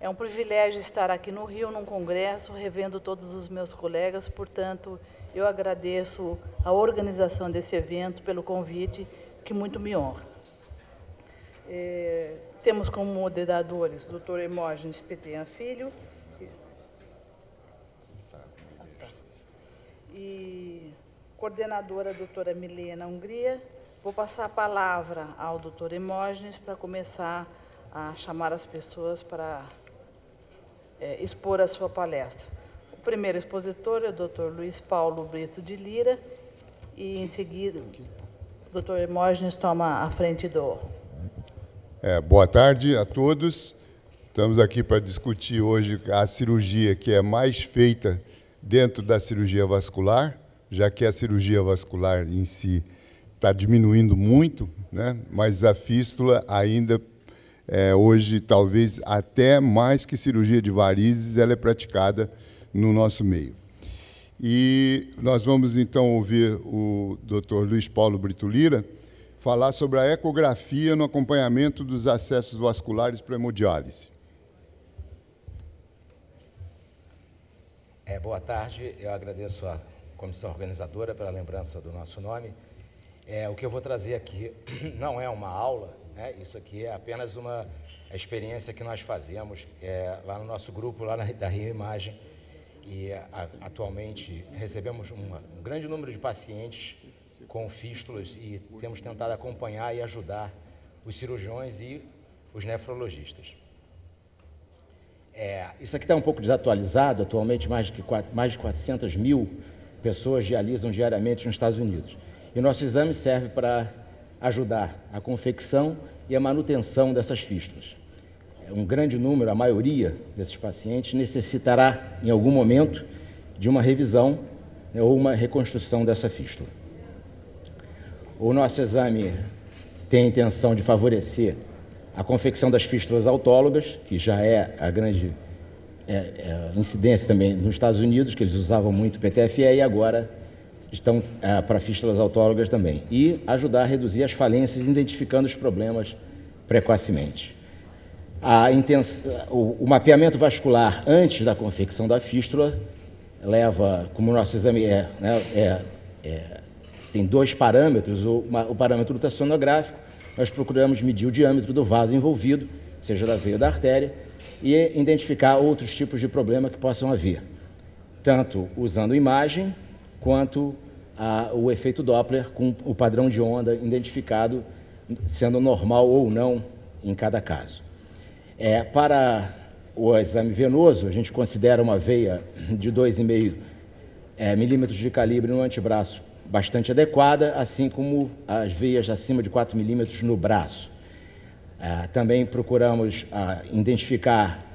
É um privilégio estar aqui no Rio, num congresso, revendo todos os meus colegas, portanto, eu agradeço a organização desse evento pelo convite, que muito me honra. Temos como moderadores o Dr. Hermógenes Petenha Filho e coordenadora a doutora Milena Hungria. Vou passar a palavra ao Dr. Hermógenes para começar a chamar as pessoas para expor a sua palestra. O primeiro expositor é o Dr. Luiz Paulo Brito de Lira e, em seguida, o Dr. Hermógenes toma a frente do... Boa tarde a todos. Estamos aqui para discutir hoje a cirurgia que é mais feita dentro da cirurgia vascular, já que a cirurgia vascular em si está diminuindo muito, né? Mas a fístula ainda, hoje, talvez até mais que cirurgia de varizes, ela é praticada no nosso meio. E nós vamos, então, ouvir o Dr. Luiz Paulo Brito Lira falar sobre a ecografia no acompanhamento dos acessos vasculares para hemodiálise. Boa tarde, eu agradeço à comissão organizadora pela lembrança do nosso nome. O que eu vou trazer aqui não é uma aula, né? Isso aqui é apenas uma experiência que nós fazemos lá no nosso grupo, lá da Rio Imagem, e atualmente recebemos um grande número de pacientes com fístulas e temos tentado acompanhar e ajudar os cirurgiões e os nefrologistas. Isso aqui está um pouco desatualizado. Atualmente mais de 400 mil pessoas dialisam diariamente nos Estados Unidos. E o nosso exame serve para ajudar a confecção e a manutenção dessas fístulas. Um grande número, a maioria desses pacientes, necessitará, em algum momento, de uma revisão, né, ou uma reconstrução dessa fístula. O nosso exame tem a intenção de favorecer a confecção das fístulas autólogas, que já é a grande incidência também nos Estados Unidos, que eles usavam muito PTFE e agora estão para fístulas autólogas também. E ajudar a reduzir as falências, identificando os problemas precocemente. O mapeamento vascular antes da confecção da fístula leva, como o nosso exame tem dois parâmetros, o parâmetro ultrassonográfico, nós procuramos medir o diâmetro do vaso envolvido, seja da veia ou da artéria, e identificar outros tipos de problema que possam haver, tanto usando imagem, quanto o efeito Doppler com o padrão de onda identificado, sendo normal ou não em cada caso. Para o exame venoso, a gente considera uma veia de 2,5 milímetros de calibre no antebraço bastante adequada, assim como as veias acima de 4 milímetros no braço. Também procuramos identificar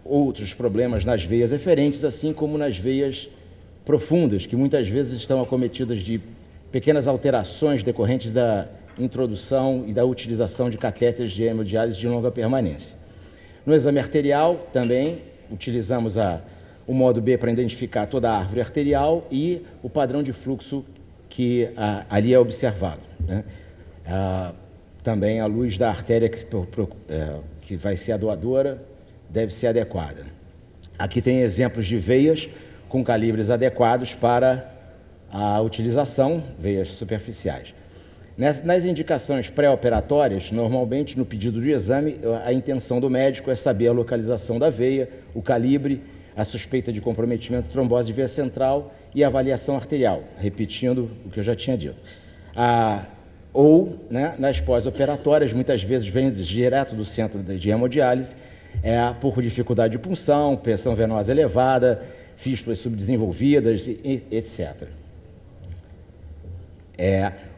outros problemas nas veias eferentes, assim como nas veias profundas, que muitas vezes estão acometidas de pequenas alterações decorrentes da introdução e da utilização de catéteres de hemodiálise de longa permanência. No exame arterial, também utilizamos o modo B para identificar toda a árvore arterial e o padrão de fluxo que ali é observado, né? Também a luz da artéria que vai ser a doadora deve ser adequada. Aqui tem exemplos de veias com calibres adequados para a utilização, veias superficiais. Nas indicações pré-operatórias, normalmente no pedido de exame, a intenção do médico é saber a localização da veia, o calibre, a suspeita de comprometimento de trombose de veia central e a avaliação arterial, repetindo o que eu já tinha dito. Né, nas pós-operatórias, muitas vezes vem direto do centro de hemodiálise, por dificuldade de punção, pressão venosa elevada, fístulas subdesenvolvidas, etc.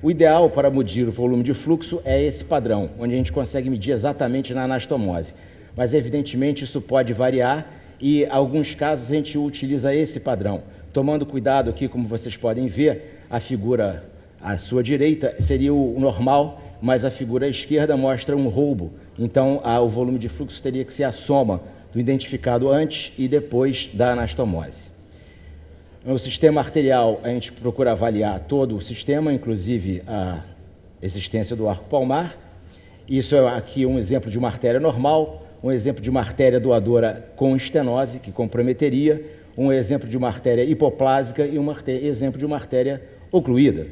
O ideal para medir o volume de fluxo é esse padrão, onde a gente consegue medir exatamente na anastomose. Mas, evidentemente, isso pode variar e, em alguns casos, a gente utiliza esse padrão. Tomando cuidado aqui, como vocês podem ver, a figura à sua direita seria o normal, mas a figura à esquerda mostra um roubo. Então, o volume de fluxo teria que ser a soma do identificado antes e depois da anastomose. No sistema arterial, a gente procura avaliar todo o sistema, inclusive a existência do arco palmar. Isso é aqui um exemplo de uma artéria normal, um exemplo de uma artéria doadora com estenose, que comprometeria, um exemplo de uma artéria hipoplásica e exemplo de uma artéria ocluída.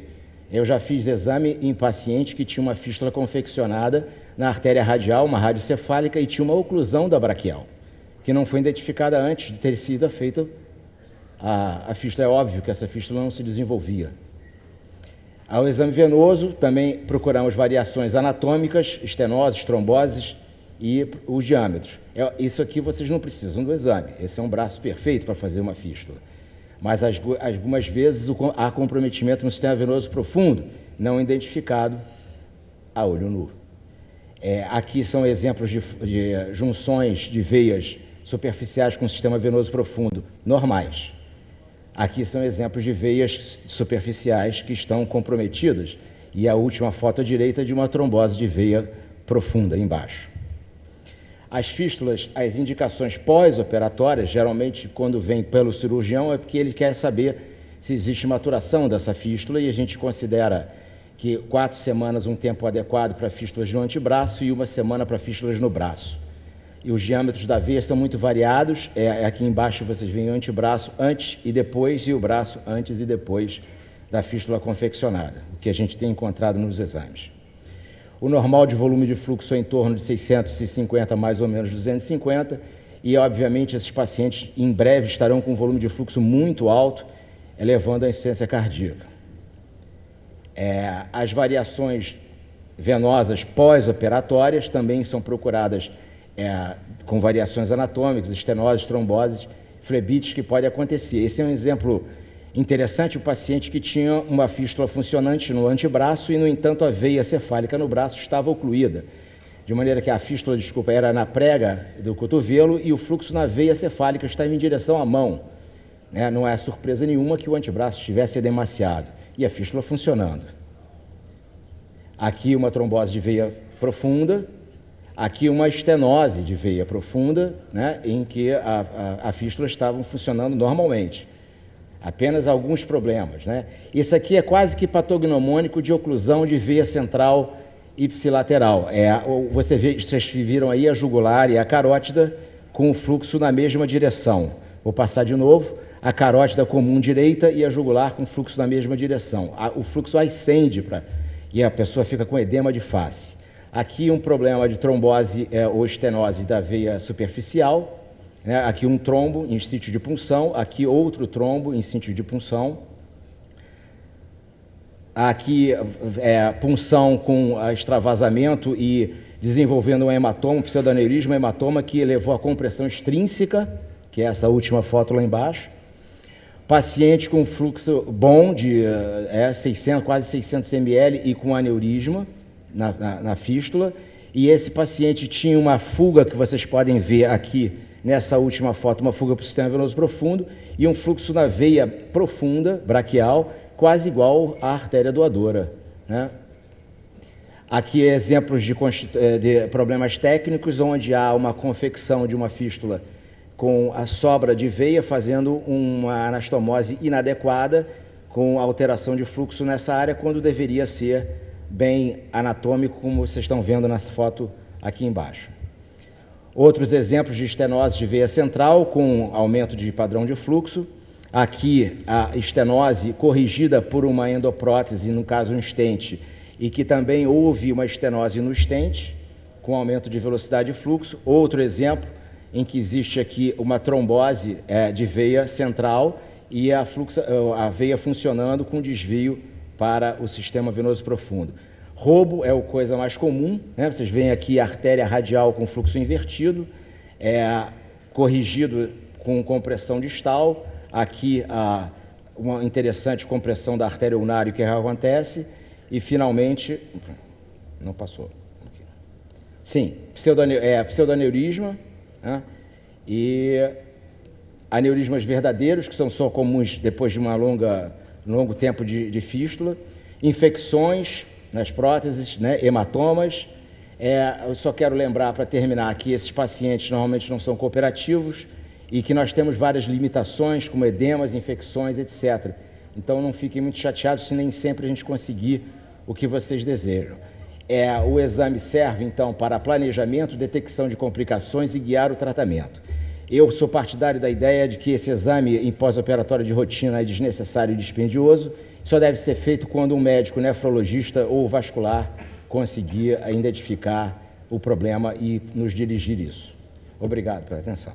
Eu já fiz exame em paciente que tinha uma fístula confeccionada na artéria radial, uma radiocefálica, e tinha uma oclusão da braquial, que não foi identificada antes de ter sido feita a fístula. É óbvio que essa fístula não se desenvolvia. Ao exame venoso, também procuramos variações anatômicas, estenoses, tromboses e os diâmetros. Isso aqui vocês não precisam do exame, esse é um braço perfeito para fazer uma fístula. Mas algumas vezes há comprometimento no sistema venoso profundo, não identificado a olho nu. Aqui são exemplos de junções de veias superficiais com o sistema venoso profundo normais. Aqui são exemplos de veias superficiais que estão comprometidas, e a última foto à direita de uma trombose de veia profunda embaixo. As fístulas, as indicações pós-operatórias, geralmente quando vem pelo cirurgião, é porque ele quer saber se existe maturação dessa fístula, e a gente considera que 4 semanas um tempo adequado para fístulas no antebraço e 1 semana para fístulas no braço. E os diâmetros da veia são muito variados. Aqui embaixo vocês veem o antebraço antes e depois, e o braço antes e depois da fístula confeccionada, o que a gente tem encontrado nos exames. O normal de volume de fluxo é em torno de 650, mais ou menos 250, e obviamente esses pacientes em breve estarão com um volume de fluxo muito alto, elevando a insuficiência cardíaca. As variações venosas pós-operatórias também são procuradas com variações anatômicas, estenoses, tromboses, flebites que pode acontecer. Esse é um exemplo interessante, o paciente que tinha uma fístula funcionante no antebraço e, no entanto, a veia cefálica no braço estava ocluída, de maneira que a fístula, era na prega do cotovelo e o fluxo na veia cefálica estava em direção à mão. Não é surpresa nenhuma que o antebraço estivesse edemaciado e a fístula funcionando. Aqui uma trombose de veia profunda, aqui uma estenose de veia profunda, em que a fístula estava funcionando normalmente. Apenas alguns problemas. Isso aqui é quase que patognomônico de oclusão de veia central ipsilateral. Vocês viram aí a jugular e a carótida com o fluxo na mesma direção. Vou passar de novo. A carótida comum direita e a jugular com fluxo na mesma direção. O fluxo ascende e a pessoa fica com edema de face. Aqui um problema de trombose ou estenose da veia superficial. Aqui um trombo em sítio de punção, aqui outro trombo em sítio de punção. Aqui punção com extravasamento e desenvolvendo um hematoma, um pseudoaneurisma, hematoma que levou à compressão extrínseca, que é essa última foto lá embaixo. Paciente com fluxo bom de quase 600 ml e com aneurisma na fístula. E esse paciente tinha uma fuga que vocês podem ver aqui nessa última foto, uma fuga para o sistema venoso profundo e um fluxo na veia profunda, braquial, quase igual à artéria doadora. Aqui exemplos de problemas técnicos, onde há uma confecção de uma fístula com a sobra de veia, fazendo uma anastomose inadequada, com alteração de fluxo nessa área, quando deveria ser bem anatômico, como vocês estão vendo nessa foto aqui embaixo. Outros exemplos de estenose de veia central com aumento de padrão de fluxo. Aqui a estenose corrigida por uma endoprótese, no caso um stent, e que também houve uma estenose no stent com aumento de velocidade de fluxo. Outro exemplo em que existe aqui uma trombose de veia central e a veia funcionando com desvio para o sistema venoso profundo. Roubo é a coisa mais comum, Vocês veem aqui a artéria radial com fluxo invertido, corrigido com compressão distal, aqui uma interessante compressão da artéria ulnar que acontece, e finalmente, não passou, sim, pseudoaneurisma, e aneurismas verdadeiros, que são só comuns depois de um longo tempo de fístula, infecções nas próteses, hematomas. Eu só quero lembrar, para terminar, que esses pacientes normalmente não são cooperativos e que nós temos várias limitações, como edemas, infecções, etc. Então, não fiquem muito chateados se nem sempre a gente conseguir o que vocês desejam. O exame serve, então, para planejamento, detecção de complicações e guiar o tratamento. Eu sou partidário da ideia de que esse exame em pós-operatório de rotina é desnecessário e dispendioso, só deve ser feito quando um médico nefrologista ou vascular conseguir identificar o problema e nos dirigir isso. Obrigado pela atenção.